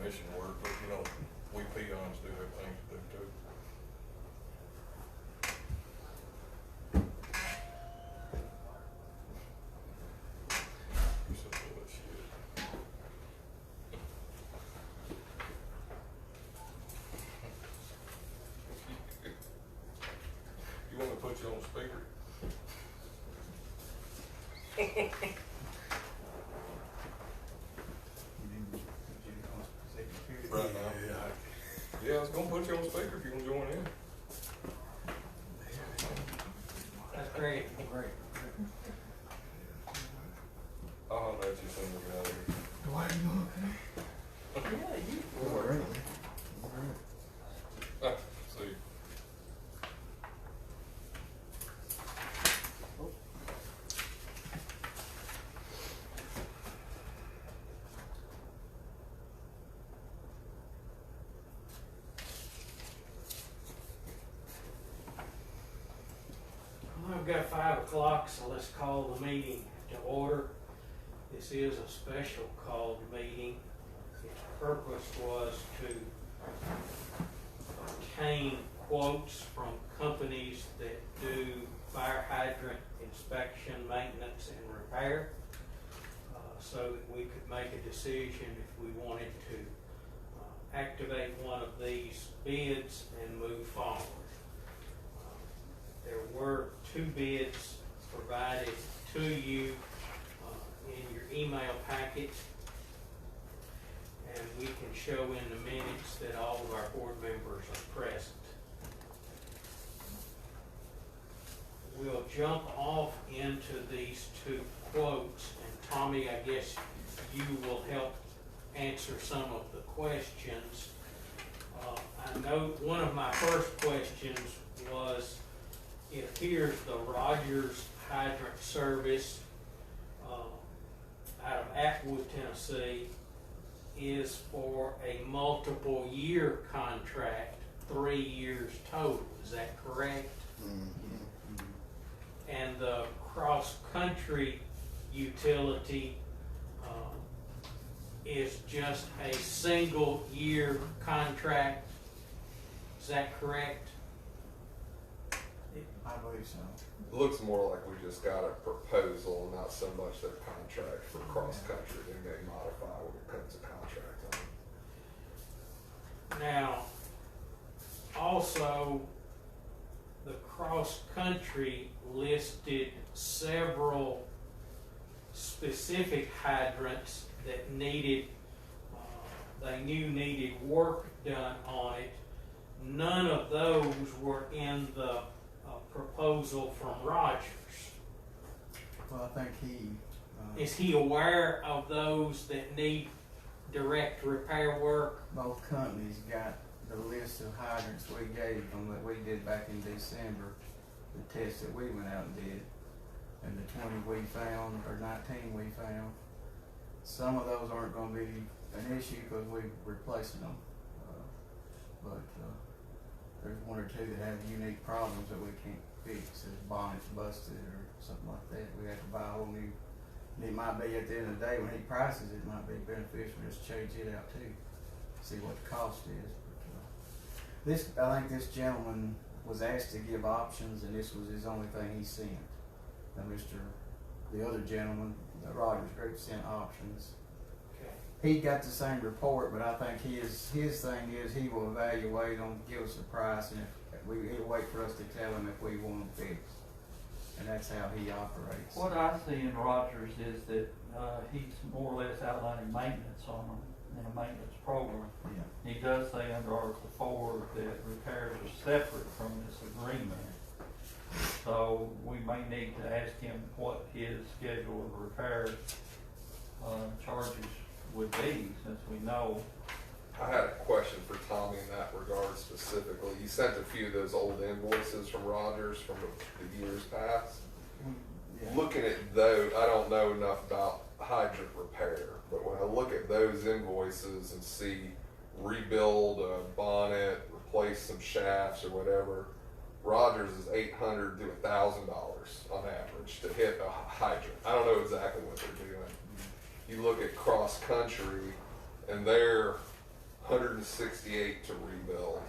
commission work, but you know, we peons do have things to do too. You're so full of shit. You want me to put you on speaker? Right now. Yeah, I was gonna put you on speaker if you want to join in. That's great. Great. I'll holler at you as soon as we get out of here. Why are you okay? Yeah, you. All right. All right. See you. Well, I've got 5 o'clock, so let's call the meeting to order. This is a special called meeting. Its purpose was to obtain quotes from companies that do fire hydrant inspection, maintenance, and repair, so that we could make a decision if we wanted to activate one of these bids and move forward. There were 2 bids provided to you in your email packet, and we can show in the minutes that all of our board members are present. We'll jump off into these 2 quotes, and Tommy, I guess you will help answer some of the questions. I know one of my first questions was, it appears the Rogers Hydrant Service out of Atwood, Tennessee, is for a multiple year contract, 3 years total. Is that correct? Mm-hmm. And the cross-country utility is just a single year contract. Is that correct? I believe so. It looks more like we just got a proposal, not so much their contract for cross-country. They may modify when it comes to contract on. Now, also, the cross-country listed several specific hydrants that needed, they knew needed work done on it. None of those were in the proposal from Rogers. Well, I think he. Is he aware of those that need direct repair work? Both companies got the list of hydrants we gave them that we did back in December, the test that we went out and did, and the 20 we found, or 19 we found. Some of those aren't going to be an issue because we're replacing them, but there's 1 or 2 that have unique problems that we can't fix. His bonnet's busted or something like that. We have to buy a whole new. And it might be at the end of the day when he prices it, might be beneficial just change it out too, see what the cost is. But I think this gentleman was asked to give options, and this was his only thing he sent. Now, the other gentleman, the Rogers Group, sent options. Okay. He got the same report, but I think his thing is he will evaluate them, give us a price, and he'll wait for us to tell him if we want them fixed. And that's how he operates. What I see in Rogers is that he's more or less outlining maintenance on them in a maintenance program. Yeah. He does say under Article 4 that repairs are separate from this agreement. So we may need to ask him what his schedule of repair charges would be, since we know. I had a question for Tommy in that regard specifically. You sent a few of those old invoices from Rogers from the years past. Yeah. Looking at those, I don't know enough about hydrant repair, but when I look at those invoices and see rebuild a bonnet, replace some shafts or whatever, Rogers is $800 to $1,000 on average to hit a hydrant. I don't know exactly what they're doing. You look at cross country, and they're $168 to rebuild.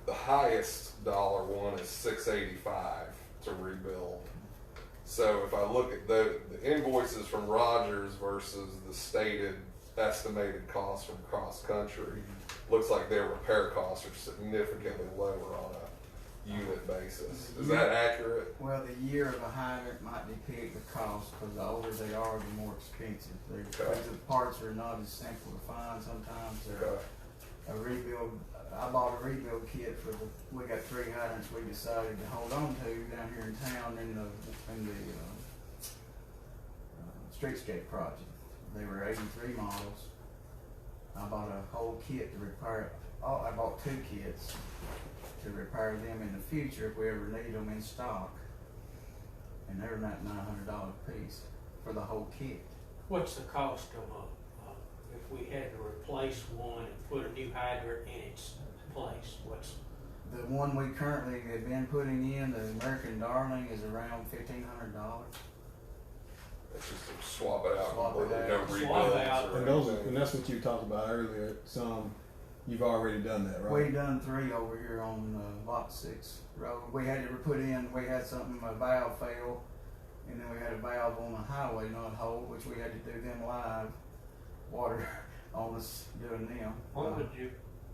The highest dollar one is $685 to rebuild. So if I look at the invoices from Rogers versus the stated estimated costs from cross country, looks like their repair costs are significantly lower on a unit basis. Is that accurate? Well, the year of a hydrant might depict the cost, because the older they are, the more expensive. Okay. The parts are not as simple to find sometimes. They're Okay. a rebuild. I bought a rebuild kit for we got 3 hydrants we decided to hold on to down here in town in the streetscape project. They were 83 models. I bought a whole kit to repair. I bought 2 kits to repair them in the future if we ever need them in stock. And they're not $900 a piece for the whole kit. What's the cost of if we had to replace one and put a new hydrant in its place? What's The one we currently have been putting in, the American Darling, is around $1,500. It's just to swap it out Swap it completely, no out. rebuilds Swap out. or And those, anything. and that's what you talked about earlier. Some, you've already done that, right? We done 3 over here on Lot 6 Road. We had to put in, we had something, a valve fail, and then we had a valve on the highway not hold, which we had to do them live, water on us doing them. What would you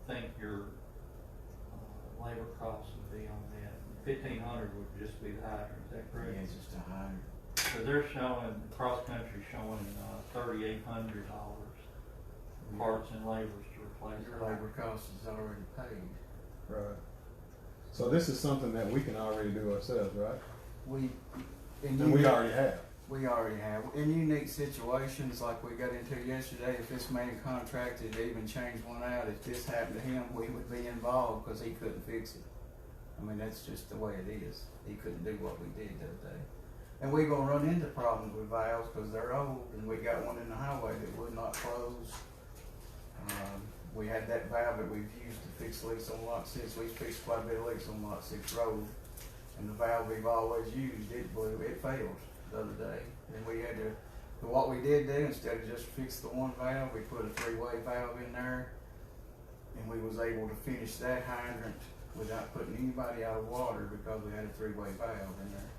think your labor costs would be on that? 1,500 would just be the hydrant, is that Yeah, correct? it's just a hydrant. So they're showing, cross country showing $3,800 parts and labors to replace Your the labor hydrant. cost is already paid. Right. So this is something that we can already do ourselves, right? And we already have. We already have. In unique situations like we got into yesterday, if this man contracted to even change one out, if this happened to him, we would be involved because he couldn't fix it. I mean, that's just the way it is. He couldn't do what we did the other day. And we're going to run into problems with valves because they're old, and we got one in the highway that would not close. We had that valve that we've used to fix leaks on Lot 6. We've fixed quite a bit of leaks on Lot 6 Road. And the valve we've always used, it failed the other day. And we had to, but what we did do, instead of just fix the one valve, we put a 3-way valve in there. And we was able to finish that hydrant without putting anybody out of water because we had a 3-way valve in there.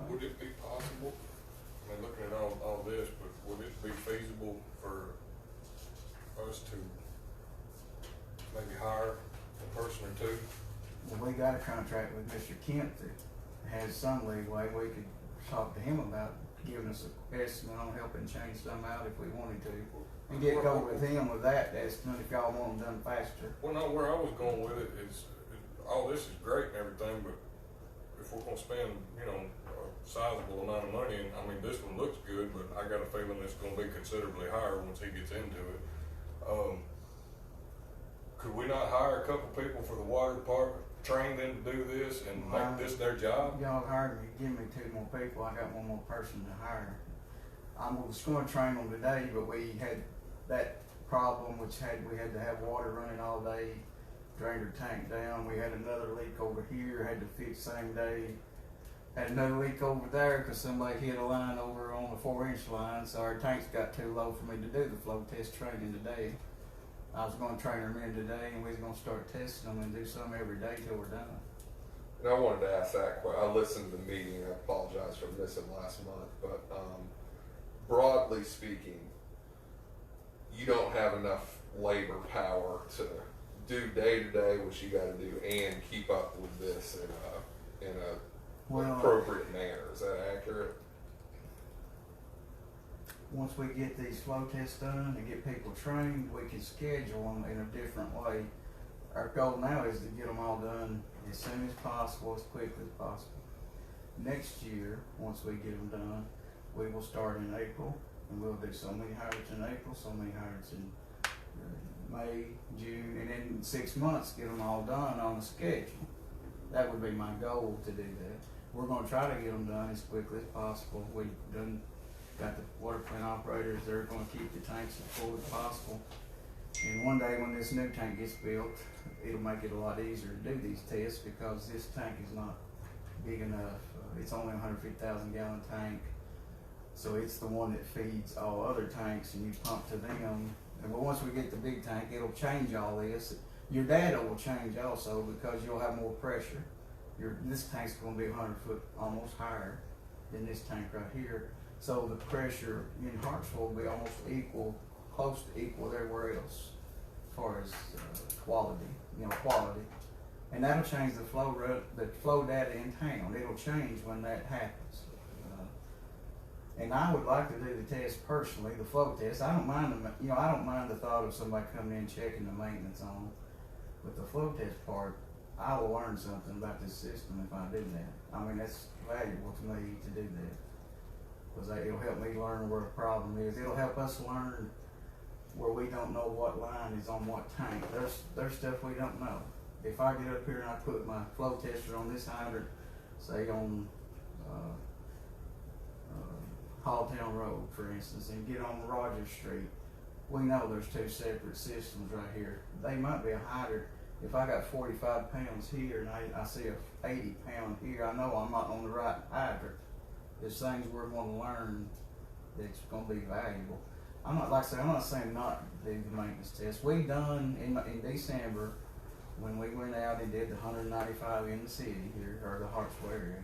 Would it be possible, I mean, looking at all this, but would it be feasible for us to maybe hire a person or 2? Well, we got a contract with Mr. Kent that has some leeway. We could talk to him about giving us an estimate on helping change some out if we wanted to. And go with him with that estimate if y'all want them done faster. Well, no, where I was going with it is, all this is great and everything, but if we're gonna spend, a sizable amount of money, and I mean, this one looks good, but I got a feeling it's gonna be considerably higher once he gets into it. Could we not hire a couple people for the water department, train them to do this and make this their job? Y'all hired me, give me 2 more people. I got 1 more person to hire. I was going to train them today, but we had that problem, we had to have water running all day, drained our tank down. We had another leak over here, had to fix same day. Had another leak over there because somebody hit a line over on the 4-inch line, so our tanks got too low for me to do the flow test training today. I was going to train them in today, and we was going to start testing them and do some every day till we're done. And I wanted to ask that question. I listened to the meeting. I apologize for missing last month, but broadly speaking, you don't have enough labor power to do day to day what you got to do and keep up with this in a appropriate manner. Is that accurate? Once we get these flow tests done and get people trained, we can schedule them in a different way. Our goal now is to get them all done as soon as possible, as quickly as possible. Next year, once we get them done, we will start in April, and we'll do so many hydrants in April, so many hydrants in May, June, and in 6 months get them all done on a schedule. That would be my goal to do that. We're going to try to get them done as quickly as possible. We've got the water plant operators, they're going to keep the tanks as full as possible. And one day when this new tank gets built, it'll make it a lot easier to do these tests because this tank is not big enough. It's only a 150,000 gallon tank. So it's the one that feeds all other tanks, and you pump to them But once we get the big tank, it'll change all this. Your data will change also because you'll have more pressure. This tank's gonna be 100 foot almost higher than this tank right here. So the pressure in Hartsville will be almost equal, close to equal everywhere else as far as quality. And that'll change the flow data in town. It'll change when that happens. And I would like to do the test personally, the flow test. I don't mind I don't mind the thought of somebody coming in checking the maintenance on. But the flow test part, I will learn something about this system if I do that. I mean, that's valuable to me to do that. Because it'll help me learn where the problem is. It'll help us learn where we don't know what line is on what tank. There's stuff we don't know. If I get up here and I put my flow tester on this hydrant, say on Halltown Road, for instance, and get on Rogers Street, we know there's two separate systems right here. They might be a hydrant. If I got 45 pounds here and I see a 80 pound here, I know I'm not on the right hydrant. There's things we're going to learn that's going to be valuable. I'm not saying not do the maintenance test. We done in December when we went out and did the 195 in the city here, or the Hartsville area.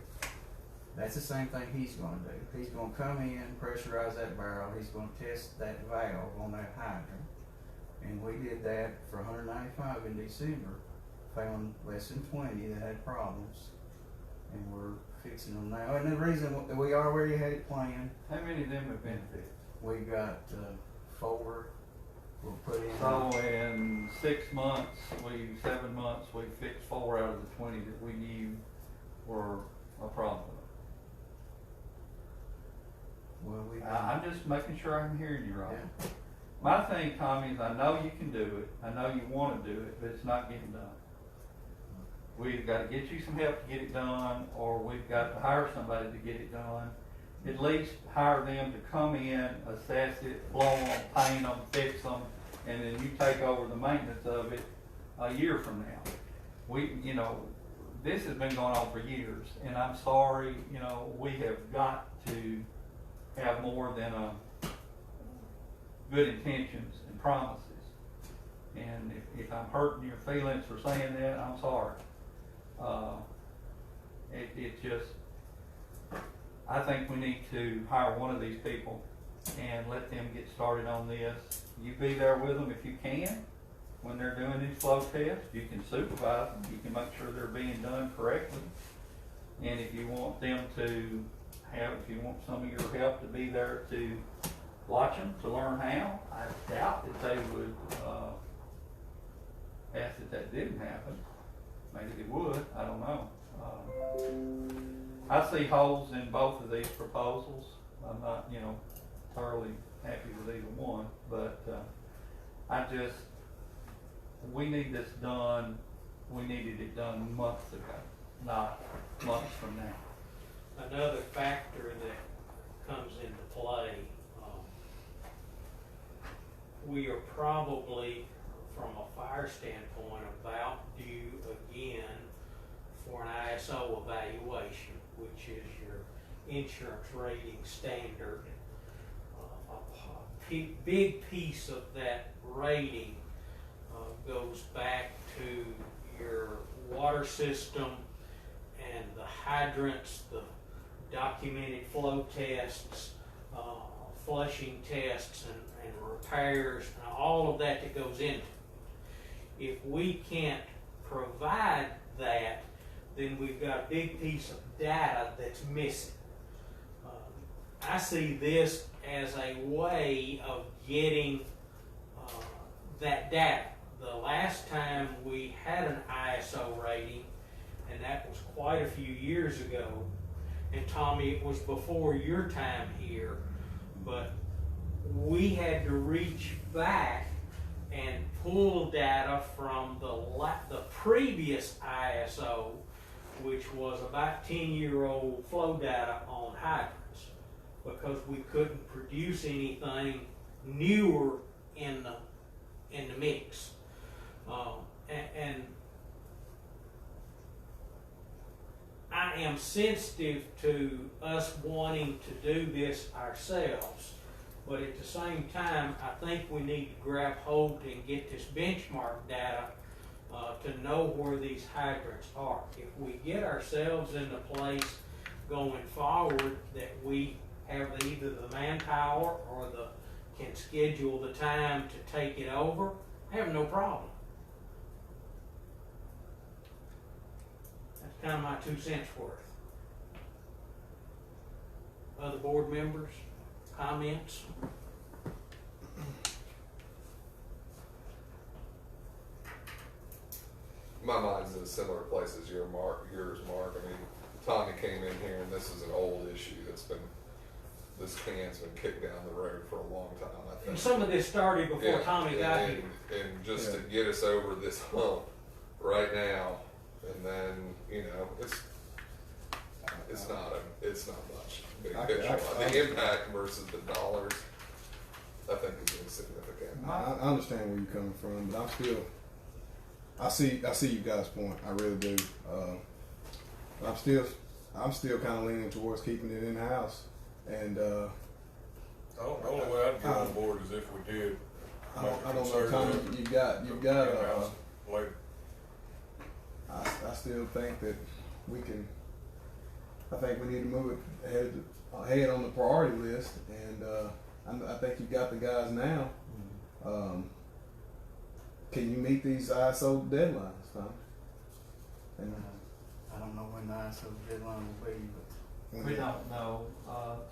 That's the same thing he's going to do. He's going to come in, pressurize that barrel. He's going to test that valve on that hydrant. And we did that for 195 in December. Found less than 20 that had problems. And we're fixing them now. And the reason we already had it planned, How many of them have been fixed? we got 4 we'll put in. So in 7 months, we fixed 4 out of the 20 that we knew were a problem. Well, I'm just making sure I'm hearing you right. yeah. My thing, Tommy, is I know you can do it. I know you want to do it, but it's not getting done. We've got to get you some help to get it done, or we've got to hire somebody to get it done. At least hire them to come in, assess it, blow them, paint them, fix them, and then you take over the maintenance of it a year from now. This has been going on for years, and I'm sorry, we have got to have more than good intentions and promises. And if I'm hurting your feelings for saying that, I'm sorry. I think we need to hire one of these people and let them get started on this. You be there with them if you can when they're doing these flow tests. You can supervise them. You can make sure they're being done correctly. And if you want if you want some of your help to be there to watch them, to learn how, I doubt that they would ask that didn't happen. Maybe they would, I don't know. I see holes in both of these proposals. I'm not, thoroughly happy with either one, but we need this done. We needed it done months ago, not months from now. Another factor that comes into play, we are probably, from a fire standpoint, about due again for an ISO evaluation, which is your insurance rating standard. A big piece of that rating goes back to your water system and the hydrants, the documented flow tests, flushing tests, and repairs, and all of that goes into it. If we can't provide that, then we've got a big piece of data that's missing. I see this as a way of getting that data. The last time we had an ISO rating, and that was quite a few years ago, and Tommy, it was before your time here, but we had to reach back and pull data from the previous ISO, which was about 10-year-old flow data on hydrants, because we couldn't produce anything newer in the mix. And I am sensitive to us wanting to do this ourselves, But at the same time, I think we need to grab hold and get this benchmark data to know where these hydrants are. If we get ourselves in a place going forward that we have either the manpower or can schedule the time to take it over, I have no problem. That's kind of my 2 cents worth. Other board members, comments? My mind's in a similar place as yours, Mark. I mean, Tommy came in here, and this is an old issue this can's been kicked down the road for a long time, I think. And some of this started before Tommy got here. And just to get us over this hump right now, and then, you know, it's not much big picture. The impact versus the dollars, I think, is insignificant. I understand where you're coming from, but I'm still, I see you guys' point. I really do. I'm still kind of leaning towards keeping it in house, and The only way I'd get on board is if we did. I don't know, Tommy. You've got. Like, I still think that we can. I think we need to move it ahead on the priority list, and I think you got the guys now. Can you meet these ISO deadlines, Tom? And I don't know when the ISO deadline will be, but We don't know.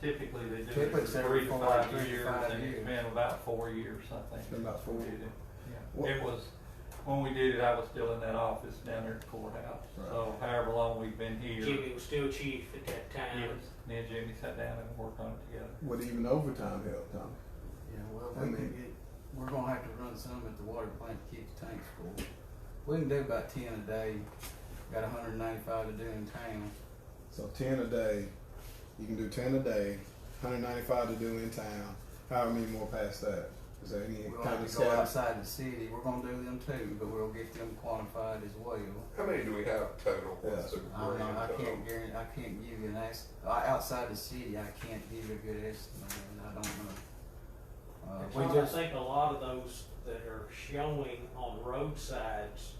Typically they do Typically it it's for every 3 to 4 5 to years, 5 and it's years. been about 4 years, I think. Been about 4 we years. did it. Yeah. What- It was, when we did it, I was still in that office down there at the courthouse. Right. So however long we've been here. Jimmy was still chief at that time. Yes, me and Jimmy sat down and worked on it together. would even overtime help, Tom? yeah, well, I we can mean- we're gonna have to run some at the water plant to keep the tanks full. We can do about 10 a day. Got 195 to do in town. So 10 a day. You can do 10 a day. 195 to do in town. However many more past that? Is there any We'll kind have of to go scale? outside the city. We're gonna do them too, but we'll get them quantified as well. How many do we have total? What's the I don't know, grand I total? can't guarantee, I can't give you an outside the city, I can't give you a good estimate, and I don't know. We I just, think a lot of those that are showing on roadsides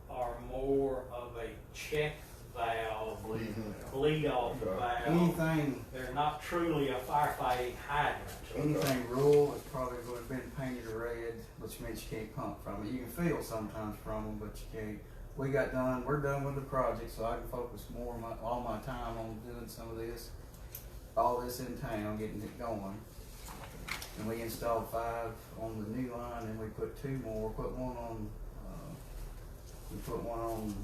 are more of a check valve, bleed off valve. anything, They're not truly a firefighting hydrant. anything rural is probably would have been painted red, which means you can't pump from it. You can feel sometimes from them, but you can't. We're done with the project, so I can focus more of all my time on doing some of this, all this in town, getting it going. And we installed 5 on the new line, and we put 2 more. We put one on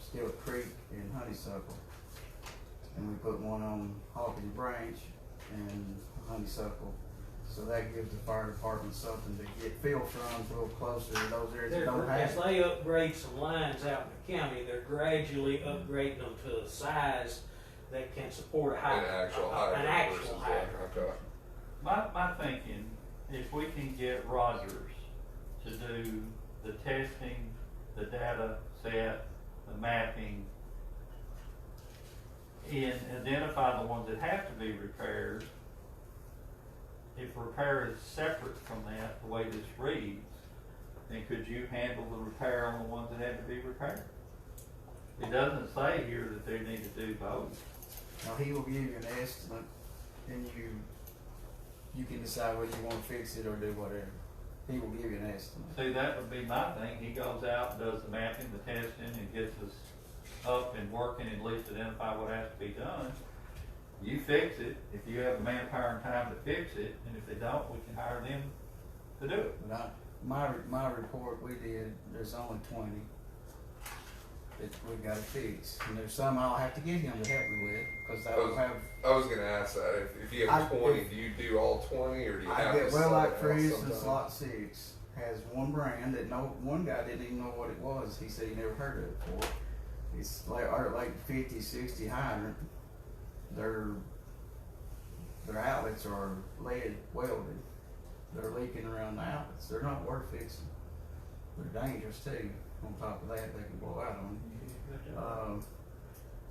Stewart Creek and Honeysuckle, and we put one on Hawkins Branch and Honeysuckle. So that gives the fire department something to get feel from, a little closer to those areas that don't As have it. they upgrade some lines out in the county, they're gradually upgrading them to a size that can support a An hydrant. actual An hydrant actual versus hydrant. okay. My thinking, if we can get Rogers to do the testing, the data set, the mapping, and identify the ones that have to be repaired, if repair is separate from that, the way this reads, then could you handle the repair on the ones that had to be repaired? It doesn't say here that they need to do both. Now, he will give you an estimate, and you can decide whether you wanna fix it or do whatever. He will give you an estimate. See, that would be my thing. He goes out, does the mapping, the testing, and gets us up and working, at least identify what has to be done. You fix it, if you have the manpower and time to fix it, and if they don't, we can hire them to do it. But my report we did, there's only 20 that we've gotta fix. And there's some I'll have to get him to help me with, cause I don't have, I was gonna ask that, if you have 20, do you do all 20, or do you have to well, sub like it for out instance, sometime? lot 6 has one brand that one guy didn't even know what it was. He said he never heard of it before. It's like 50, 60 hydrant. Their outlets are lead welded. They're leaking around the outlets. They're not worth fixing. They're dangerous too. On top of that, they can blow out on you.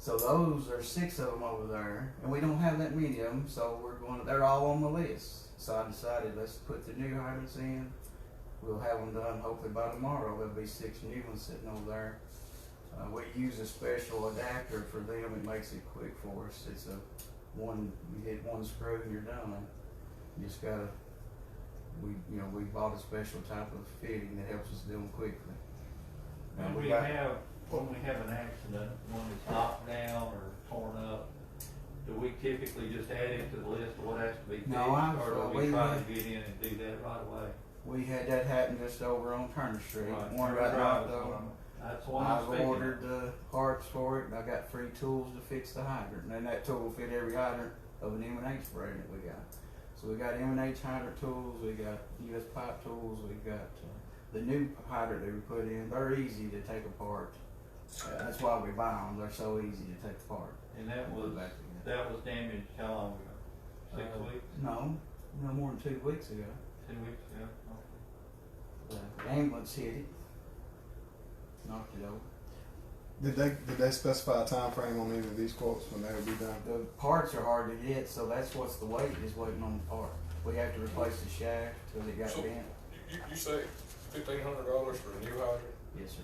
So those are 6 of them over there, and we don't have that many of them, so they're all on the list. So I decided, let's put the new hydrants in. We'll have them done hopefully by tomorrow. There'll be 6 new ones sitting over there. We use a special adapter for them. It makes it quick for us. It's you hit one screw and you're done. You just gotta, we bought a special type of fitting that helps us do them quickly. When we have an accident, when it's knocked down or torn up, do we typically just add it to the list of what has to be fixed? No, or do we try to get in and do that right away? We had that happen just over on Turner Street. Right. One got knocked over. That's what I'm I've speaking. ordered the parts for it, and I got free tools to fix the hydrant. And then that tool will fit every hydrant of an M&H brand that we got. So we got M&H hydrant tools, we got US pipe tools, we got the new hydrant that we put in. They're easy to take apart. That's why we buy them. They're so easy to take apart. And that was damaged how long ago? 6 weeks? No more than 2 weeks ago. 2 weeks ago? The ambulance hit it, knocked it over. Did they specify a time frame on any of these quotes when they would be done? The parts are hard to get, so that's what's the wait, is waiting on the part. We have to replace the shaft because it got So- bent. You say $1,500 for a new hydrant? Yes, sir.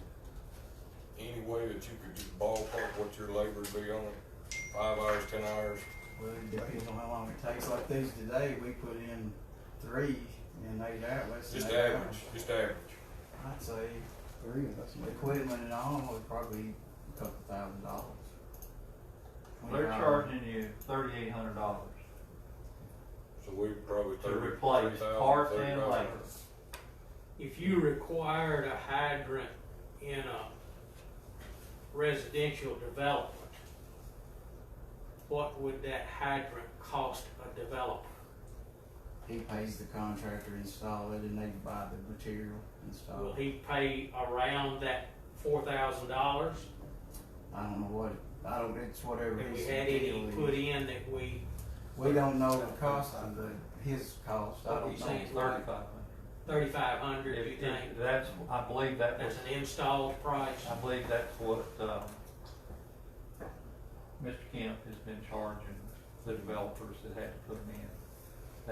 Any way that you could just ballpark what your labor would be on it? 5 hours, 10 hours? Well, it depends on how long it takes. Like these today, we put in 3 in 8 hours. Less than Just 8 average, hours. just average. I'd say 3, that's amazing. equipment and all would probably a couple $1,000. They're charging you $3,800 So we probably to replace parts and labor. If you required a hydrant in a residential development, what would that hydrant cost a developer? He pays the contractor to install it, and they buy the material installed. Will he pay around that $4,000? I don't know what. It's whatever Have we his had deal any is. put in that we, We don't know the cost of his cost. I What don't you know. saying? 3,500. $3,500, you think? I believe that was, That's an installed price? I believe that's what, Mr. Kemp has been charging the developers that had to put them in.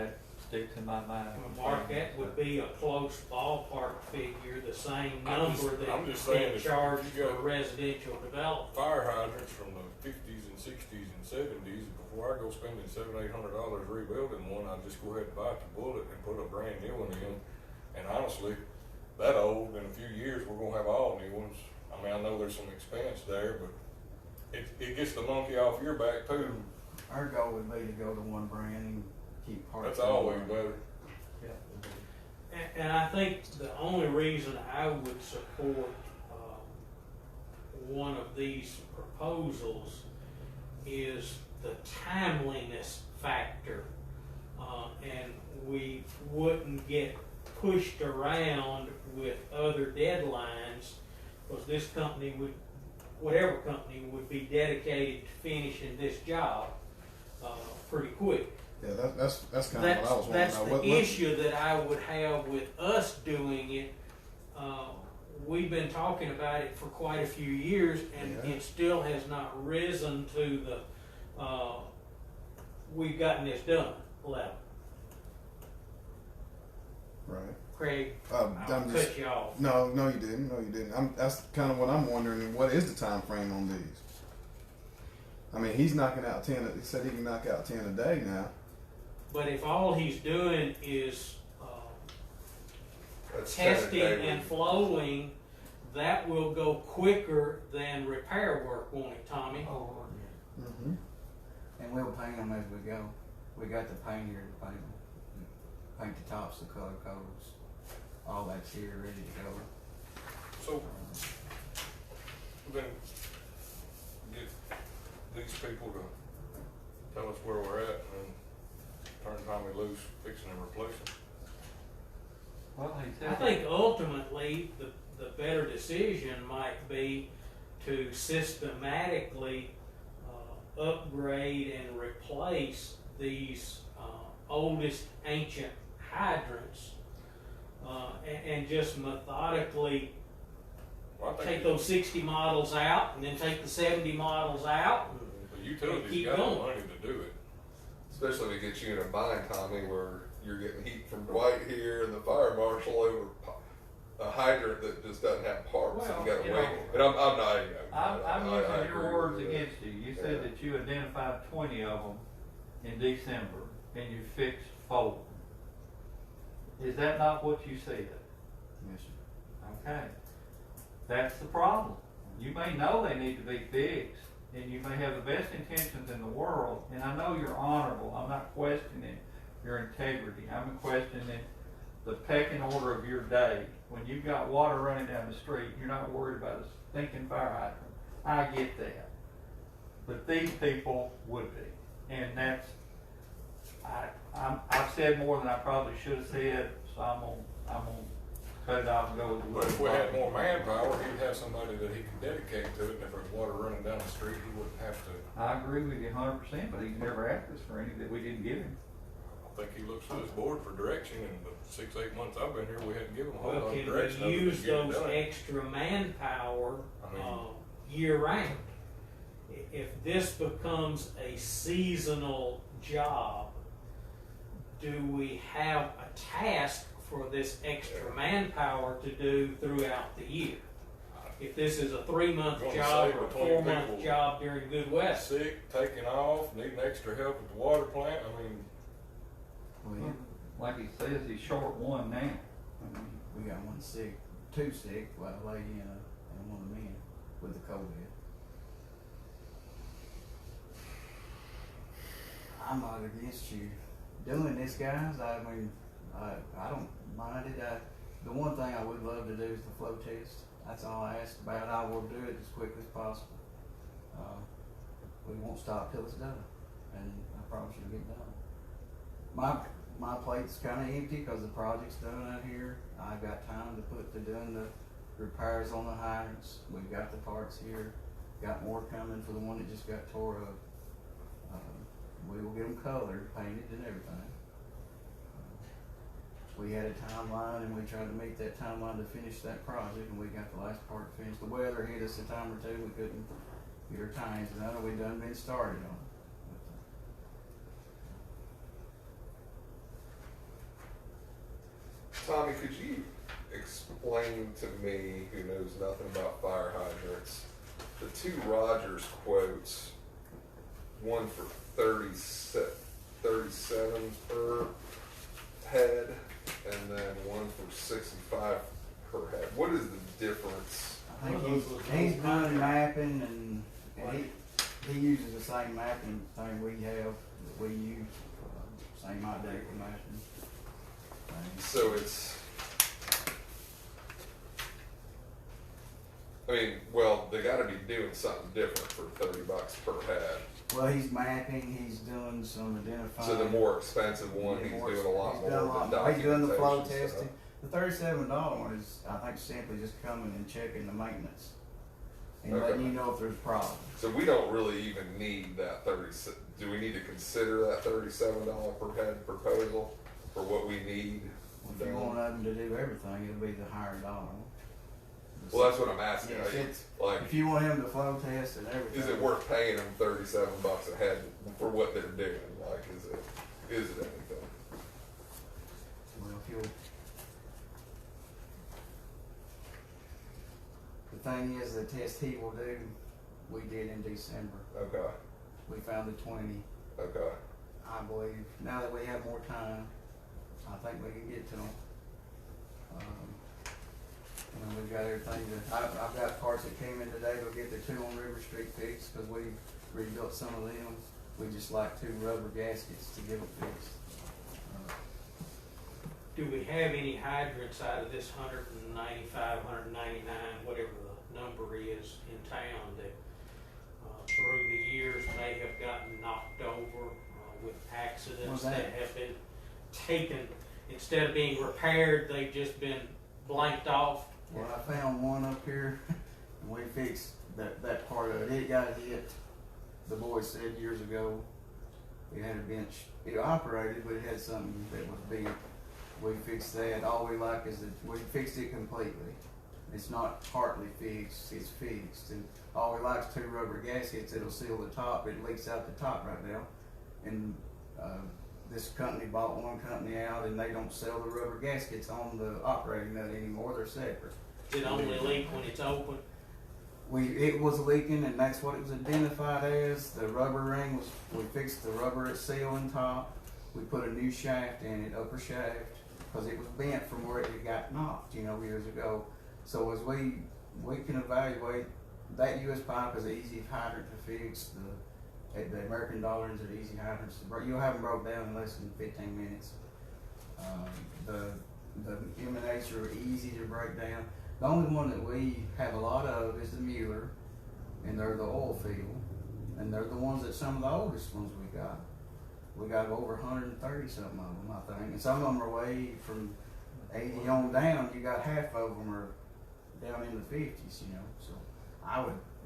That sticks in my mind. Well, Mark, that would be a close ballpark figure, the same I'm just- number I'm that's just saying being if charged you for got- residential development. Fire hydrants from the 50s and 60s and 70s, before I go spending $700-800 rebuilding one, I just go ahead and bite the bullet and put a brand new one in. And honestly, that old, in a few years, we're gonna have all new ones. I mean, I know there's some expense there, but it gets the monkey off your back too. Our goal would be to go to one brand and keep parts. That's in always one. better. And I think the only reason I would support one of these proposals is the timeliness factor. And we wouldn't get pushed around with other deadlines, because this company whatever company would be dedicated to finishing this job pretty quick. Yeah, that's kind of what I was wanting That's to know. the What- issue that I would have with us doing it. We've been talking about it for quite a few years, and Yeah. it still has not risen to the we've gotten this done level. Right. Craig, I'm I'll just, cut you off. no, you didn't. No, you didn't. That's kind of what I'm wondering. What is the time frame on these? I mean, he's knocking out 10. He said he can knock out 10 a day now. But if all he's doing is That's 10 a testing day. and flowing, that will go quicker than repair work, won't it, Tommy? Oh, yeah. Mm-hmm. And we'll paint them as we go. We got the paint here to paint them. Paint the tops, the color codes. All that's here ready to go. So, we're gonna get these people to tell us where we're at and turn Tommy loose, fixing and replacing. Well, he said. I think ultimately, the better decision might be to systematically upgrade and replace these oldest ancient hydrants and just methodically Well, I think take those 60 models out, and then take the 70 models out, and the utilities keep got the going. money to do it. Especially if it gets you in a bind, Tommy, where you're getting heat from Dwight here and the fire marshal over a hydrant that just doesn't have parts. Well, and you gotta you wait. know, And I'm not, you know, I'm I using agree your with words that. against you. You said Yeah. that you identified 20 of them in December and you fixed 4. Is that not what you said? Yes, sir. Okay. That's the problem. You may know they need to be fixed, and you may have the best intentions in the world, and I know you're honorable. I'm not questioning your integrity. I'm questioning the pecking order of your day. When you've got water running down the street, you're not worried about a stinking fire hydrant. I get that. But these people would be. And that's, I've said more than I probably should have said, so I'm gonna cut it off and go with the. But if we had more manpower, he'd have somebody that he could dedicate to it, and if there's water running down the street, he wouldn't have to. I agree with you 100%, but he's never asked us for any that we didn't give him. I think he looks to his board for direction, and the 6-8 months I've been here, we hadn't given him a whole Well, lot of can direction. we other than use get it those done. extra manpower, I mean- year round? If this becomes a seasonal job, do we have a task for this extra manpower to do throughout the year? If this is a 3-month Gonna job say or a between 4-month people- job during Good West, Sick, taking off, needing extra help at the water plant, I mean, We, Like he says, he's short 1 now. we got 1 sick, 2 sick, well, a lady and 1 of the men with the COVID. I'm not against you doing this, guys. I mean, I don't mind it. The one thing I would love to do is the flow test. That's all I ask about. I will do it as quickly as possible. We won't stop till it's done, and I promise you it'll get done. My plate's kind of empty because the project's done out here. I've got time to put to doing the repairs on the hydrants. We've got the parts here. Got more coming for the one that just got tore up. We will get them colored, painted, and everything. We had a timeline, and we tried to meet that timeline to finish that project, and we got the last part finished. The weather hit us a time or two. We couldn't get our tines done. We done been started on it. Tommy, could you explain to me, who knows nothing about fire hydrants, the 2 Rogers quotes, one for 37 per head, and then one for 65 per head. What is the difference? I think he's done mapping, and he uses the same mapping thing we have, that we use, same identical mapping. So it's, I mean, well, they gotta be doing something different for $30 per head. Well, he's mapping, he's doing some identifying. So the more expensive one, he's doing a lot more of the He's doing the flow documentation stuff. testing. The $37 one is, I think, simply just coming and checking the maintenance and letting Okay. you know if there's problems. So we don't really even need that do we need to consider that $37 per head proposal for what we need? If you want them to do everything, it'll be the higher dollar one. Well, that's what I'm asking. Yes, it's, Like, if you want him to flow test and everything. is it worth paying them $37 a head for what they're doing? Like, is it anything? Well, if you'll. The thing is, the test he will do, we did in December. Okay, We found the 20, okay. I believe. Now that we have more time, I think we can get to them. And we've got everything I've got parts that came in today. We'll get the 2 on River Street fixed because we rebuilt some of them. We just like 2 rubber gaskets to get them fixed. do we have any hydrants out of this 195, 199, whatever the number is in town that through the years may have gotten knocked over with accidents Well, that have been taken, instead of being repaired, they've just been blanked off? Well, I found one up here, and we fixed that part of it. It got hit. The boy said years ago, it had a bench. It operated, but it had something that was bent. We fixed that. All we like is that we fixed it completely. It's not partly fixed, it's fixed. And all we like is 2 rubber gaskets that'll seal the top. It leaks out the top right now. And this company bought one company out, and they don't sell the rubber gaskets on the operating nut anymore. They're separate. It only leak when it's open. It was leaking, and that's what it was identified as. The rubber ring was, we fixed the rubber at seal and top. We put a new shaft in it, upper shaft, because it was bent from where it had got knocked, years ago. So as we can evaluate, that US pipe is an easy hydrant to fix. The American Dollar's are easy hydrants to break. You'll have them broke down in less than 15 minutes. The M&H are easy to break down. The only one that we have a lot of is the Mueller, and they're the oil field, and they're the ones that some of the oldest ones we got. We got over 130 something of them, I think, and some of them are way from 80 on down. You got half of them are down in the 50s, So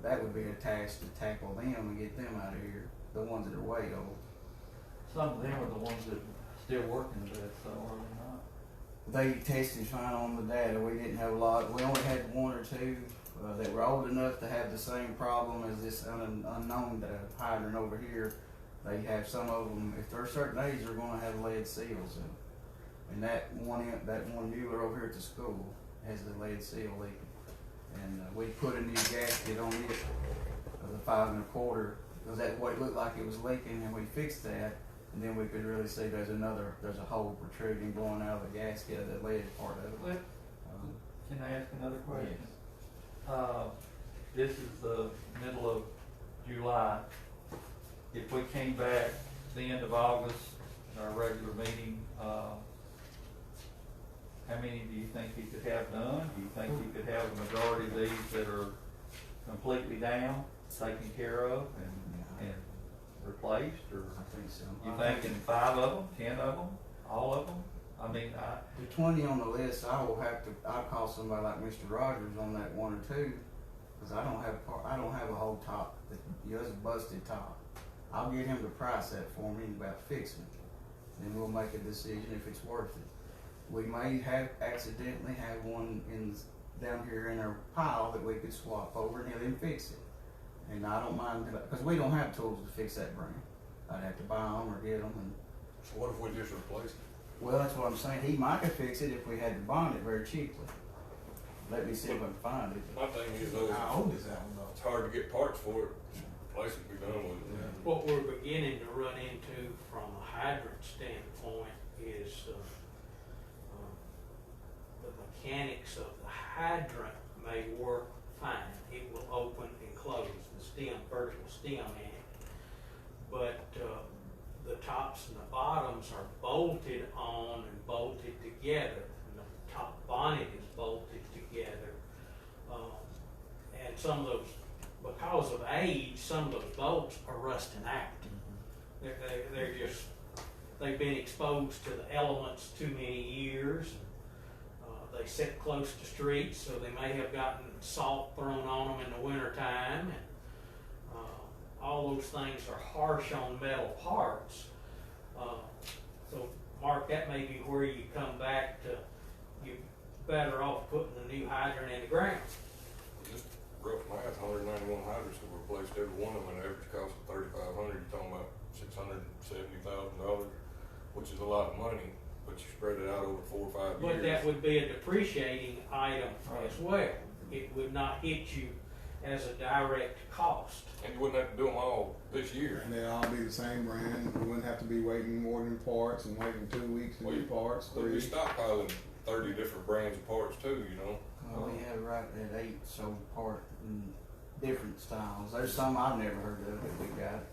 that would be a task to tackle them and get them out of here. The ones that are way old. Some of them are the ones that are still working the best, so are they not? They tested fine on the data. We didn't have a lot. We only had 1 or 2 that were old enough to have the same problem as this unknown hydrant over here. They have some of them. If they're a certain age, they're going to have lead seals in them. And that one Mueller over here at the school has the lead seal leaking. And we put a new gasket on it, the 5 1/4, because that's what it looked like it was leaking, and we fixed that. And then we could really see there's a hole protruding going out of the gasket, the lead part of it. Well, can I ask another question? This is the middle of July. If we came back the end of August, in our regular meeting, how many do you think you could have done? Do you think you could have a majority of these that are completely down, taken care of, and replaced, or I think so. you thinking 5 of them, 10 of them, all of them? I mean, The 20 on the list, I'll call somebody like Mr. Rogers on that 1 or 2, because I don't have a whole top. It's a busted top. I'll get him to price that for me about fixing it. Then we'll make a decision if it's worth it. We may accidentally have one down here in our pile that we could swap over and he'll then fix it. And I don't mind, because we don't have tools to fix that brand. I'd have to buy them or get them. So what if we just replace it? Well, that's what I'm saying. He might have fixed it if we had to bond it very cheaply. Let me see if I can find it. My thing is though, How old is that one though? it's hard to get parts for it. Replace it, be done with it. What we're beginning to run into from a hydrant standpoint is the mechanics of the hydrant may work fine. It will open and close the vertical stem in it. But the tops and the bottoms are bolted on and bolted together. And the top bonnet is bolted together. And some of those, because of age, some of those bolts are rusting out. They've been exposed to the elements too many years. They sit close to streets, so they may have gotten salt thrown on them in the wintertime. And all those things are harsh on metal parts. So, Mark, that may be where you come back to, you're better off putting a new hydrant in the ground. Just rough math, 191 hydrants have replaced every one of them, an average cost of $3,500. You're talking about $670,000, which is a lot of money, but you spread it out over 4 or 5 years. But that would be a depreciating item as well. It would not hit you as a direct cost. And you wouldn't have to do them all this year. And they'd all be the same brand. We wouldn't have to be waiting more than parts and waiting 2 weeks to get parts. They'll be stockpiling 30 different brands of parts too, We have right at 8 sold part in different styles. There's some I've never heard of that we got.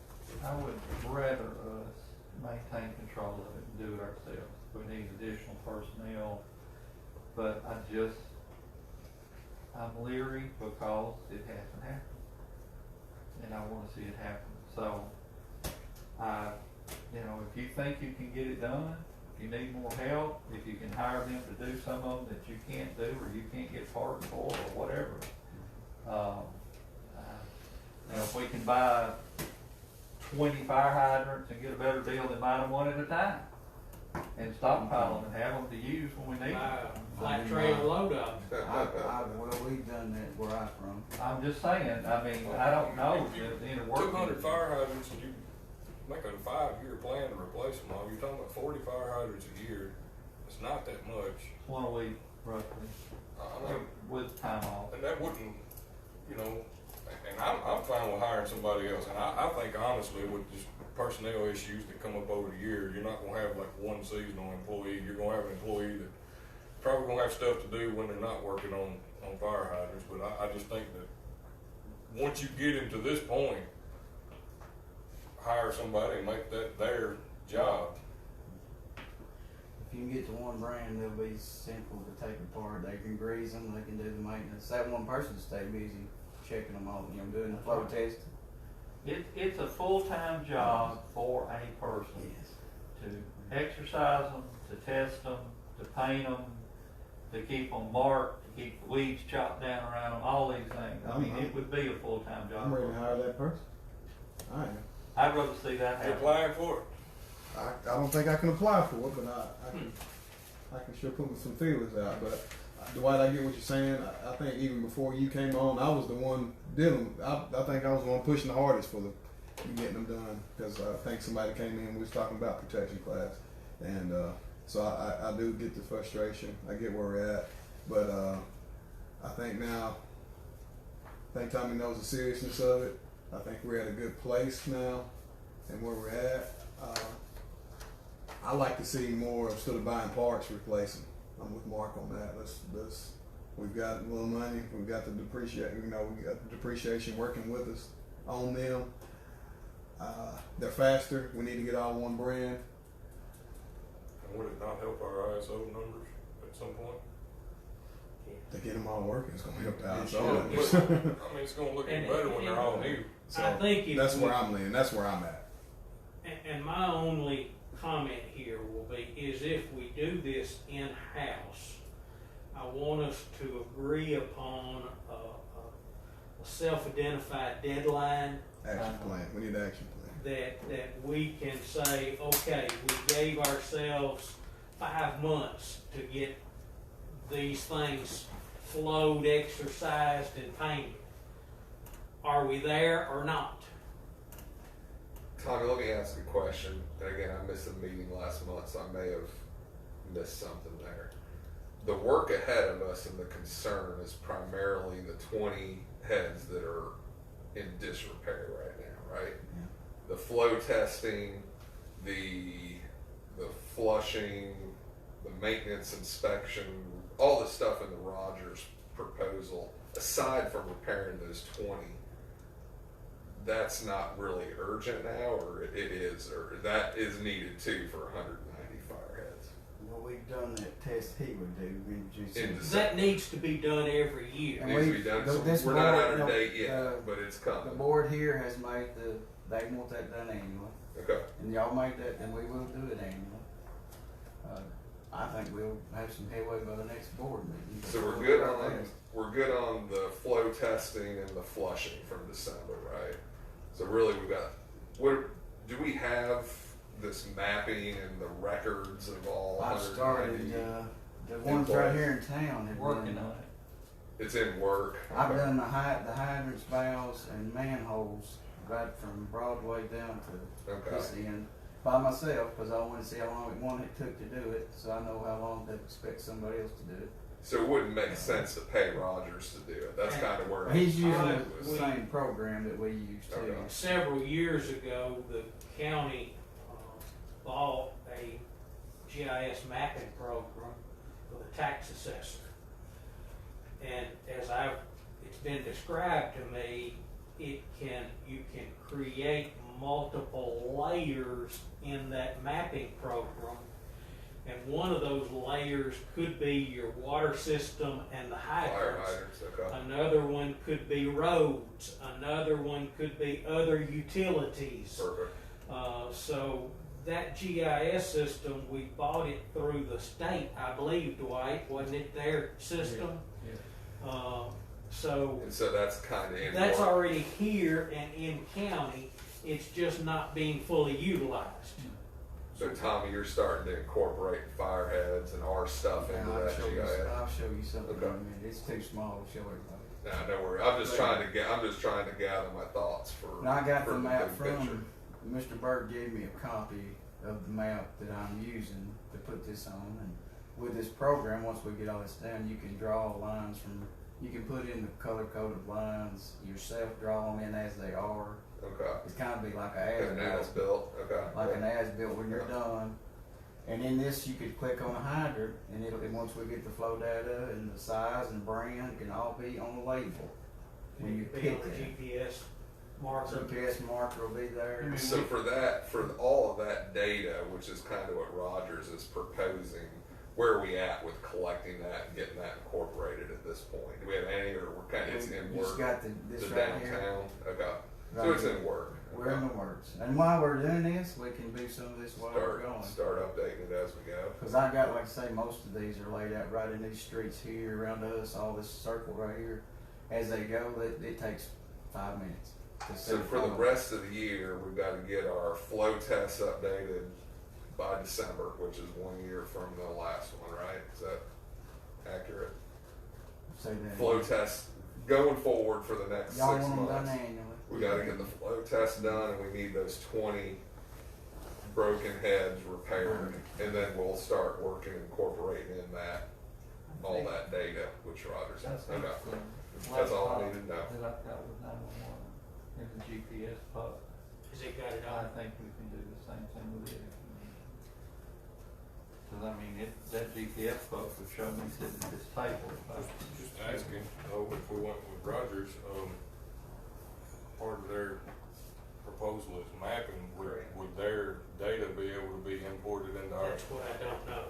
I would rather us maintain control of it and do it ourselves. We need additional personnel, but I'm leery because it hasn't happened. And I wanna see it happen. So, if you think you can get it done, if you need more help, if you can hire them to do some of them that you can't do, or you can't get parts for, or whatever. If we can buy 20 fire hydrants and get a better deal than buying them one at a time, and stockpile them and have them to use when we need Buy them. a flat trailer load of them. Well, we've done that where I'm from. I'm just saying, I mean, I don't know if any work. 200 fire hydrants, and you make a 5-year plan to replace them all. You're talking about 40 fire hydrants a year. It's not that much. One a week, roughly, I mean, with time off. and that wouldn't, you know, and I'm fine with hiring somebody else. And I think honestly, with just personnel issues that come up over the years, you're not gonna have like one seasonal employee. You're gonna have an employee that probably gonna have stuff to do when they're not working on fire hydrants. But I just think that once you get into this point, hire somebody and make that their job. If you can get to one brand, they'll be simple to take apart. They can grease them, they can do the maintenance. That one person stay busy checking them all, you know, doing the flow testing. It's a full-time job for a person Yes. to exercise them, to test them, to paint them, to keep them marked, to keep the weeds chopped down around them, all these things. I mean, it would be a full-time job. I'm ready to hire that person. I am. I'd rather see that You're happen. applying for it. I don't think I can apply for it, but I can sure put some feelers out. But Dwight, I get what you're saying. I think even before you came on, I was the one dealing. I think I was the one pushing the hardest for getting them done, because I think somebody came in. We was talking about protection class, and so I do get the frustration. I get where we're at, but I think now, I think Tommy knows the seriousness of it. I think we're at a good place now, and where we're at. I like to see more, instead of buying parts, replacing. I'm with Mark on that. Let's. We've got a little money. We've got the depreciation. You know, we got the depreciation working with us on them. They're faster. We need to get all one brand. And would it not help our ISO numbers at some point? To get them all working, it's going to help out. It So, should. I mean, it's gonna look even better when they're all new. so I think if that's we- where I'm leaning. That's where I'm at. And my only comment here will be, is if we do this in-house, I want us to agree upon a self-identified deadline Action plan. We need an action plan. that we can say, okay, we gave ourselves 5 months to get these things flowed, exercised, and painted. Are we there or not? Tommy, let me ask a question. And again, I missed a meeting last month, so I may have missed something there. The work ahead of us and the concern is primarily the 20 heads that are in disrepair right now, right? Yeah. The flow testing, the flushing, the maintenance inspection, all the stuff in the Rogers proposal, aside from repairing those 20, that's not really urgent now, or it is, or that is needed too for 190 fireheads. Well, we've done that test he would do in In Juicy. That needs to be done every year. And Needs to we- be done. this So we're not board, out of no, date yet, but it's The coming. board here has made they want that done annually. Okay. And y'all made that, and we will do it annually. I think we'll have some headway by the next board meeting. So we're good on the flow testing and the flushing from December, right? So really, do we have this mapping and the records of all I've 190? started, the ones right here in town have Working been, on it. It's in work. I've Okay. done the hydrants, valves, and manholes right from Broadway down to Okay. this end by myself, because I wanted to see how long it took to do it, so I know how long to expect somebody else to do it. So it wouldn't make sense to pay Rogers to do it. That's kind of where He's my using mind the was. same program that we use too. Okay. Several years ago, the county bought a GIS mapping program for the tax assessor. And as it's been described to me, you can create multiple layers in that mapping program. And one of those layers could be your water system and the Fire hydrants. hydrants, okay. Another one could be roads. Another one could be other utilities. Perfect. So that GIS system, we bought it through the state, I believe, Dwight, wasn't it their system? So And so that's kind of in that's work. already here and in county. It's just not being fully utilized. So Tommy, you're starting to incorporate fire heads and our stuff into I'll that show you, GIS. I'll show you something in Okay. a minute. It's too small to show everybody. Nah, no worry. I'm just trying to gather my thoughts for. And I got for the map big picture. from, Mr. Burke gave me a copy of the map that I'm using to put this on. And with this program, once we get all this done, you can draw lines from, you can put in the color-coded lines yourself, draw them in as they are. Okay. It's kind of be like An as built. Okay. like yeah. an as-built when you're done. And in this, you could click on a hydrant, and and once we get the flow data and the size and brand, it can all be on the label. When you Be on pick the it, GPS marker. GPS marker will be there. So for all of that data, which is kind of what Rogers is proposing, where are we at with collecting that and getting that incorporated at this point? Do we have any, or we're kind of, it's in We just work? got this The right here. downtown, okay. So Right it's here. in work. We're in the works. And while we're doing this, we can do some of this while we're going. Start updating it as we go. Because I got, like I say, most of these are laid out right in these streets here around us, all this circle right here. As they go, it takes 5 minutes. to So set for the all. rest of the year, we've got to get our flow tests updated by December, which is 1 year from the last one, right? Is that accurate? Say that. Flow tests going forward for the next Y'all 6 want them done months. annually. We got to get the flow test done, and we need those 20 broken heads repaired, and then we'll start working, incorporating in that, all that data, which Rogers has. Okay. That's all I need to know. That I've got with 911 in the GPS pub. Has it got it I on? think we can do the same thing with it. Cause I mean, that GPS pub would show me sitting at this table. Just asking, if we went with Rogers, part of their proposal is mapping, would their data be able to be imported into our? That's what I don't know.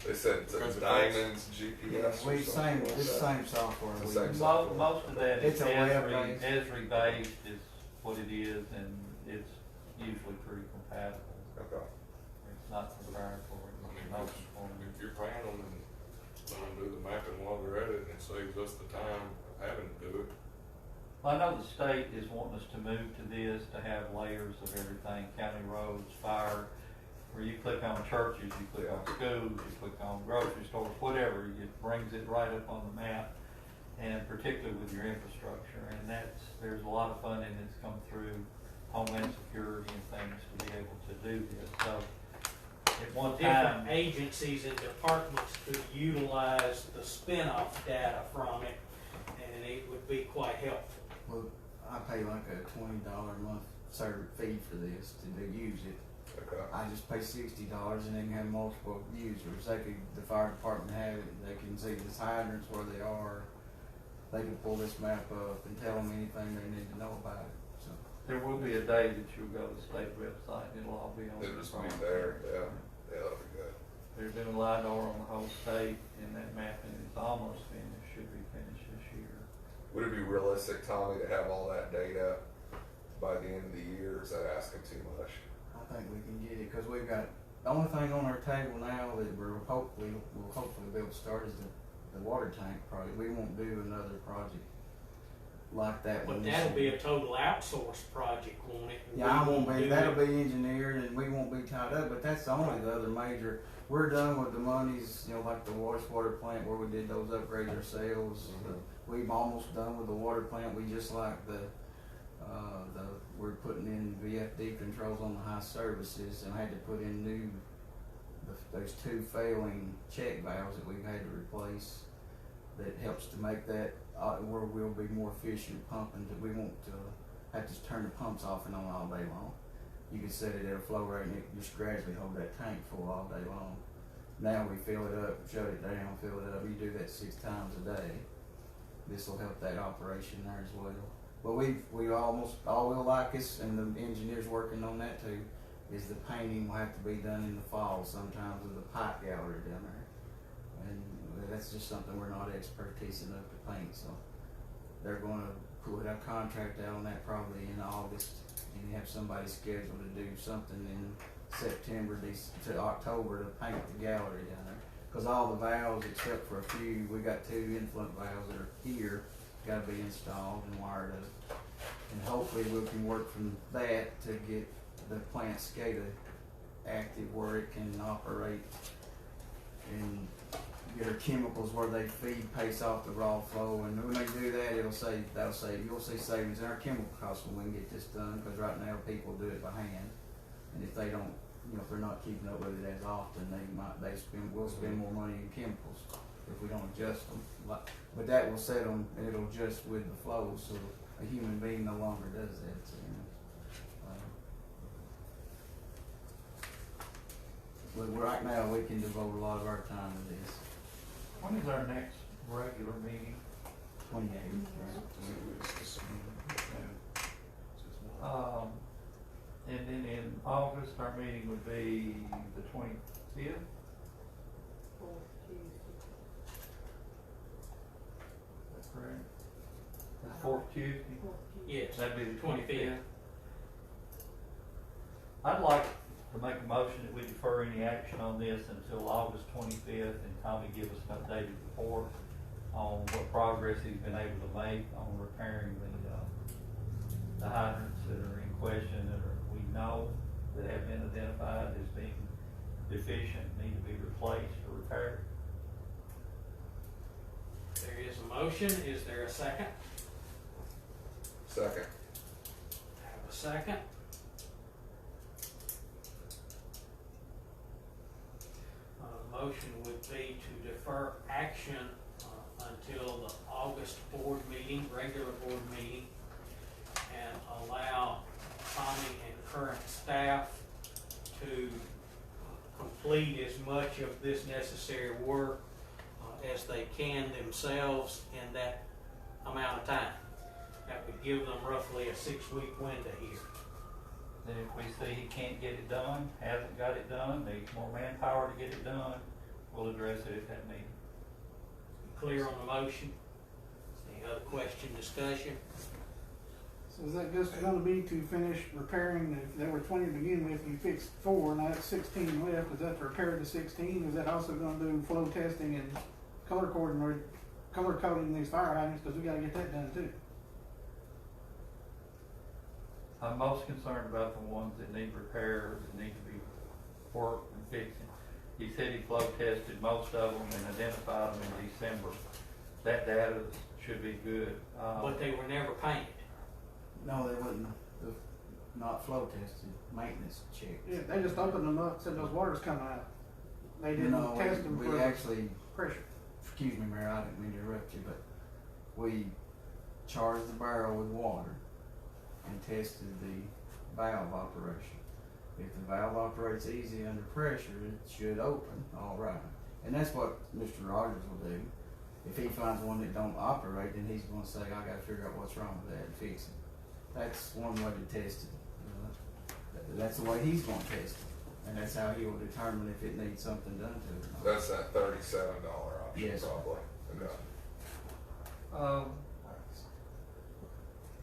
They said it's Because a it Diamonds GPS. or We something like it's the that. same software. The we same use. software. Most of that is It's a web-based. Esri based is what it is, and it's usually pretty compatible. Okay. It's not proprietary. I mean, Most if of them. you're paying them and let them do the mapping while they're at it, and it saves us the time of having to do it. I know the state is wanting us to move to this, to have layers of everything, county roads, fire, where you click on churches, you click on schools, you click on grocery stores, whatever, it brings it right up on the map, and particularly with your infrastructure, and there's a lot of funding that's come through Homeland Security and things to be able to do this, so at one time. Different agencies and departments could utilize the spin-off data from it, and it would be quite helpful. Well, I pay like a $20 a month fee for this to use it. Okay. I just pay $60 and then have multiple users. The fire department have it. They can see the hydrants where they are. They can pull this map up and tell them anything they need to know about it. So There will be a day that you'll go to the state website, it'll all be on It'll the just be phone. there, yeah. Yeah, that'll be good. They're doing LiDAR on the whole state, and that mapping is almost finished, should be finished this year. Would it be realistic, Tommy, to have all that data by the end of the year? Is that asking too much? I think we can get it because we've got the only thing on our table now that we'll hopefully be able to start is the water tank project. We won't do another project like that one. But this that'll be year. a total outsourced project, won't it? Yeah, I won't We be, do that'll it. be engineered and we won't be tied up, but that's the only the other major, we're done with the monies, like the wastewater plant where we did those upgrades ourselves. We've almost done with the water plant, we just like we're putting in VFD controls on the high services and I had to put in those 2 failing check valves that we've had to replace. That helps to make that, where we'll be more efficient pumping, that we won't have to turn the pumps off and on all day long. You can set it at a flow rate and it just gradually hold that tank full all day long. Now we fill it up, shut it down, fill it up. You do that 6 times a day. This will help that operation there as well. But we almost, all we'll like is, and the engineers working on that too, is the painting will have to be done in the fall sometimes with the pipe gallery down there. And that's just something we're not expertise enough to paint, so they're gonna put a contract out on that probably in August and have somebody scheduled to do something in September to October to paint the gallery down there. Cause all the valves except for a few, we got 2 influent valves that are here, gotta be installed and wired up. And hopefully we can work from that to get the plant SCADA active where it can operate and get our chemicals where they feed pace off the raw flow, and when they do that, you'll see savings in our chemical costs when we can get this done, because right now people do it by hand, and if they don't, if they're not keeping up with it as often, we'll spend more money in chemicals if we don't adjust them. But that will set them, and it'll adjust with the flow, so a human being no longer does that. So, but right now we can devote a lot of our time to this. When is our next regular meeting? 28th, right? And then in August, our meeting would be the 25th? That's correct? The fourth Tuesday? Yes, That'd be the 25th. I'd like to make a motion that we defer any action on this until August 25th, and Tommy give us an updated report on what progress he's been able to make on repairing the hydrants that are in question, that we know that have been identified as being deficient, need to be replaced or repaired. There is a motion. Is there a second? Second. Have a second. Motion would be to defer action until the August board meeting, regular board meeting, and allow Tommy and current staff to complete as much of this necessary work as they can themselves in that amount of time. That would give them roughly a 6-week window here. Then if we see he can't get it done, hasn't got it done, needs more manpower to get it done, we'll address it at that meeting. Clear on the motion? Any other question, discussion? So is that just gonna be to finish repairing, if there were 20 to begin with, you fixed 4, now that's 16 left, is that to repair the 16? Is that also gonna do flow testing and color coding these fire hydrants, because we gotta get that done too? I'm most concerned about the ones that need repair, that need to be worked and fixing. He said he flow tested most of them and identified them in December. That data should be good. But they were never painted. No, they wouldn't. Not flow tested, maintenance checked. Yeah, they just opened them up, said those water's coming out. They didn't No, test them we for actually, pressure. excuse me, Mayor, I didn't mean to interrupt you, but we charged the barrel with water and tested the valve operation. If the valve operates easy under pressure, it should open all right. And that's what Mr. Rogers will do. If he finds one that don't operate, then he's going to say, I got to figure out what's wrong with that and fix it. That's one way to test it. That's the way he's going to test it. And that's how he will determine if it needs something done to it or not. That's that $37 option, Yes. probably. Okay. A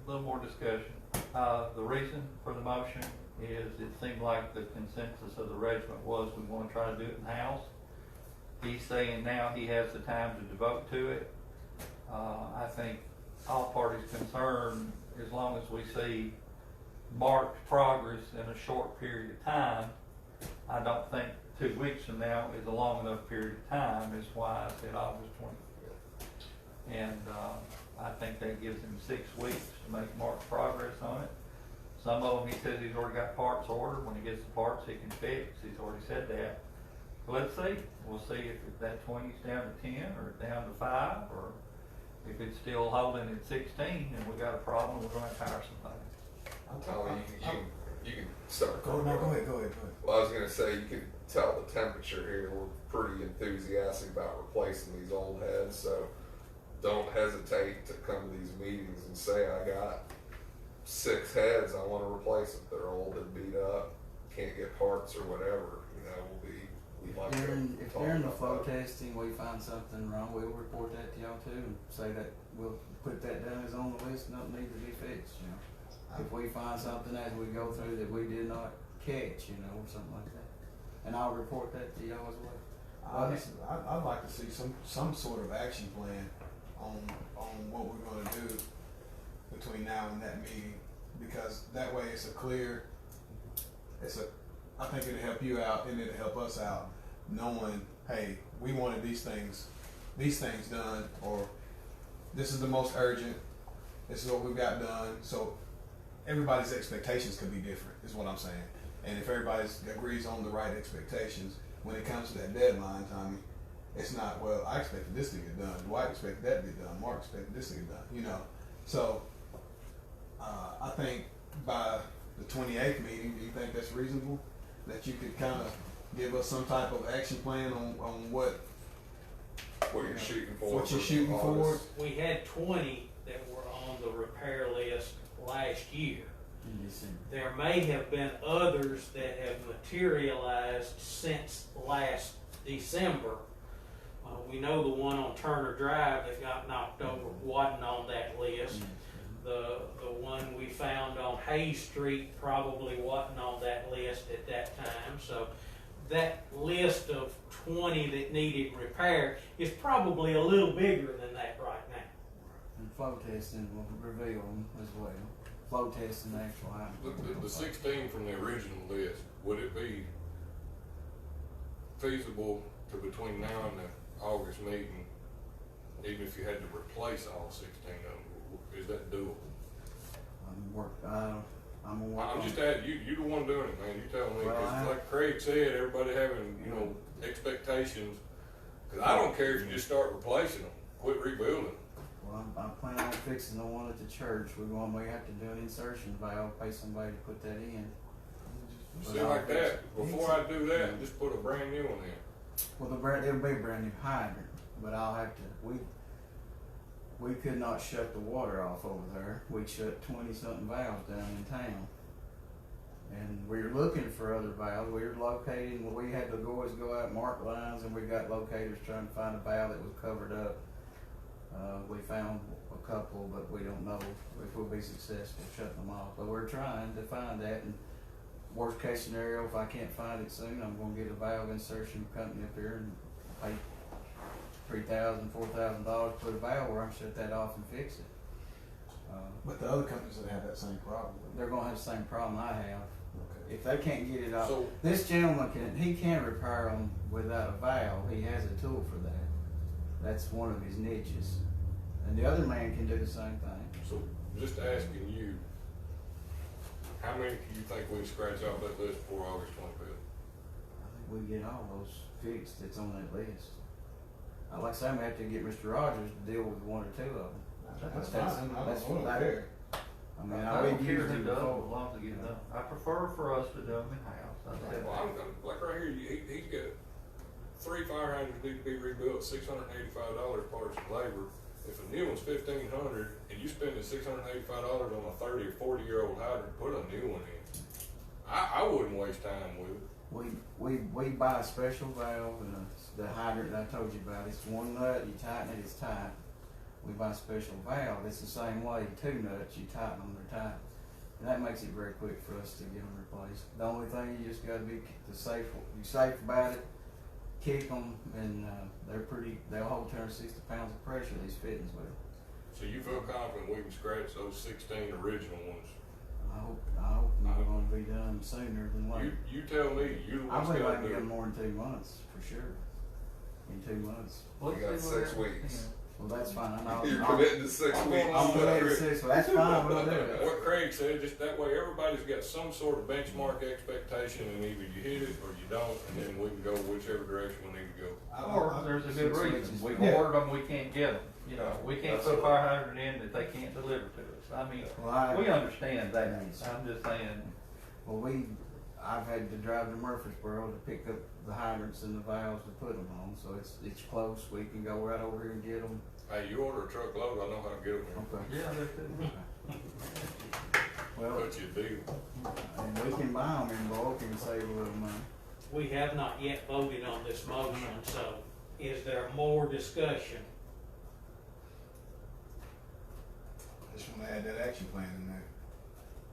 little more discussion. The reason for the motion is it seemed like the consensus of the regiment was we want to try to do it in-house. He's saying now he has the time to devote to it. I think all parties concerned, as long as we see marked progress in a short period of time, I don't think 2 weeks from now is a long enough period of time, is why I said August 25th. And I think that gives him 6 weeks to make marked progress on it. Some of them, he says he's already got parts ordered. When he gets the parts, he can fix. He's already said that. So let's see. We'll see if that 20 is down to 10 or down to 5, or if it's still holding at 16 and we got a problem, we're going to hire somebody. Tommy, you can start. Go ahead. Well, I was gonna say, you can tell the temperature here, we're pretty enthusiastic about replacing these old heads, so don't hesitate to come to these meetings and say, I got 6 heads, I wanna replace them. They're old, they're beat up, can't get parts or whatever, we'd like to If talk during the about flow that. testing we find something wrong, we'll report that to y'all too and say that we'll put that down as on the list, nothing needs to be fixed, If we find something as we go through that we did not catch, or something like that. And I'll report that to y'all as well. I'd like to see some sort of action plan on what we're going to do between now and that meeting, because that way it's I think it'll help you out and it'll help us out, knowing, hey, we wanted these things done, or this is the most urgent. This is what we've got done. So everybody's expectations could be different, is what I'm saying. And if everybody agrees on the right expectations, when it comes to that deadline, Tommy, it's not, well, I expected this to get done. Dwight expected that to get done. Mark expected this to get done. You know, so I think by the 28th meeting, do you think that's reasonable? That you could kind of give us some type of action plan on what you're shooting for. What you're shooting for? We had 20 that were on the repair list last year. There may have been others that have materialized since last December. We know the one on Turner Drive that got knocked over wasn't on that list. The one we found on Hayes Street probably wasn't on that list at that time. So that list of 20 that needed repair is probably a little bigger than that right now. And flow testing will reveal them as well. Flow testing the actual item. The 16 from the original list, would it be feasible to between now and the August meeting, even if you had to replace all 16 of them, is that doable? I'm gonna work I'm on just it. asking, you the one doing it, man, you tell me, Well, 'cause like Craig said, everybody having, you know, expectations, cause I don't care if you just start replacing them, quit rebuilding. Well, I'm planning on fixing the one at the church. We have to do an insertion valve, pay somebody to put that in. See like that, before I do that, just put a brand new one in. Well, it'll be a brand new hydrant, but I'll have to, we could not shut the water off over there. We shut 20-something valves down in town. And we were looking for other valves. We were locating, we had the boys go out and mark lines, and we got locators trying to find a valve that was covered up. We found a couple, but we don't know if we'll be successful shutting them off. But we're trying to find that, and worst case scenario, if I can't find it soon, I'm gonna get a valve insertion company up here and pay $3,000, $4,000, put a valve where I can shut that off and fix it. But the other companies that have that same problem. They're gonna have the same problem I have. Okay. If they can't get it off, So- this gentleman can repair them without a valve. He has a tool for that. That's one of his niches. And the other man can do the same thing. So, just asking you, how many do you think we can scratch off that list before August 25th? I think we get all those fixed that's on that list. Like I say, I'm gonna have to get Mr. Rogers to deal with one or two of them. That's fine. I don't care. I mean, I I've don't been care using who it does, as before. long as they get it done. I prefer for us to do them in-house. I said Well, I'm like right here, he's got 3 fire hydrants need to be rebuilt, $685 plus labor. If a new one's $1,500 and you spending $685 on a 30 or 40-year-old hydrant, put a new one in. I wouldn't waste time with it. We buy a special valve, and the hydrant that I told you about, it's one nut, you tighten it, it's tight. We buy a special valve, it's the same way, 2 nuts, you tighten them, they're tight. And that makes it very quick for us to get them replaced. The only thing, you just gotta be safe about it, kick them, and they'll hold 260 pounds of pressure, these fittings will. So you feel confident we can scratch those 16 original ones? I hope they're gonna be done sooner than later. You tell me, you the I one's believe I gotta can do get it. them more than 2 months, for sure. In 2 months. We got 6 weeks. Well, that's fine. You're committing to 6 weeks. I'm committed to 6, so that's fine, we'll do it. What Craig said, just that way everybody's got some sort of benchmark expectation, and either you hit it or you don't, and then we can go whichever direction we need to go. Or there's a good 6 reason. weeks. We Yeah. ordered them, we can't get them. You know, we can't put a fire hydrant in that they can't deliver to us. I mean, Well, we understand that. I'm just saying, Well, I've had to drive to Murfreesboro to pick up the hydrants and the valves to put them on, so it's close. We can go right over here and get them. Hey, you order a truckload, I know how to get them Okay. yeah, there's here. Well, But you do. and we can buy them in bulk and save a little money. We have not yet voted on this motion, so is there more discussion? I just want to add that action plan in there.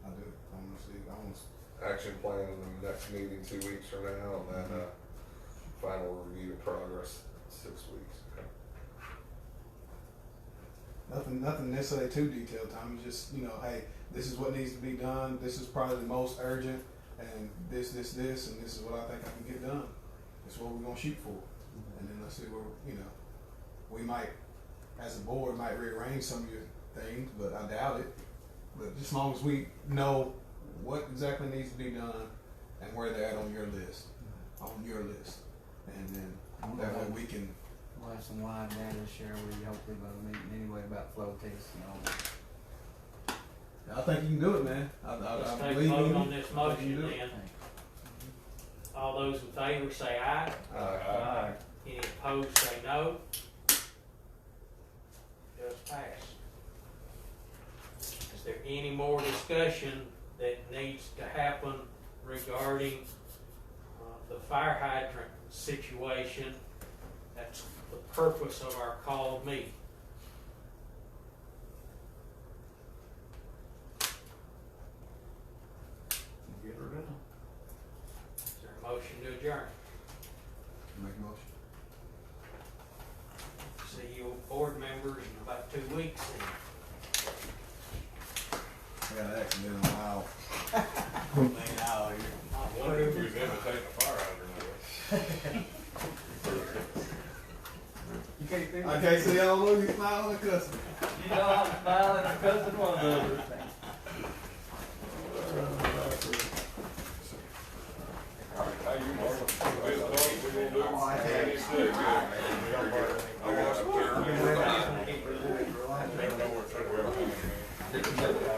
I do. I want to see. I want to. Action plan in the next meeting 2 weeks from now, and then final review of progress 6 weeks. Nothing necessarily too detailed, Tommy. Just, hey, this is what needs to be done. This is probably the most urgent. and this, and this is what I think I can get done. This is what we're gonna shoot for, and then let's see where, you know, we might, as a board, might rearrange some of your things, but I doubt it. But just as long as we know what exactly needs to be done and where they're at on your list, and then that way we can. We'll have some live data to share with you hopefully by the meeting anyway about flow tests and all that. I think you can do it, man. I Let's take a believe vote in on you. this I think you motion can do it. then. All those in favor say aye. Aye. Any opposed say no. Does pass. Is there any more discussion that needs to happen regarding the fire hydrant situation? That's the purpose of our called meeting. Get her done. Is there a motion to adjourn? Make a motion. See you board members in about 2 weeks. I got an accident on aisle. I wonder if he was imitating a fire hydrant. You can't do I can't see y'all look, you smile and cussing. You know, I'm smiling and cussing one another. Hey, you Marlon, we gonna do it. He said, good. I watched the picture. I don't know where it's at.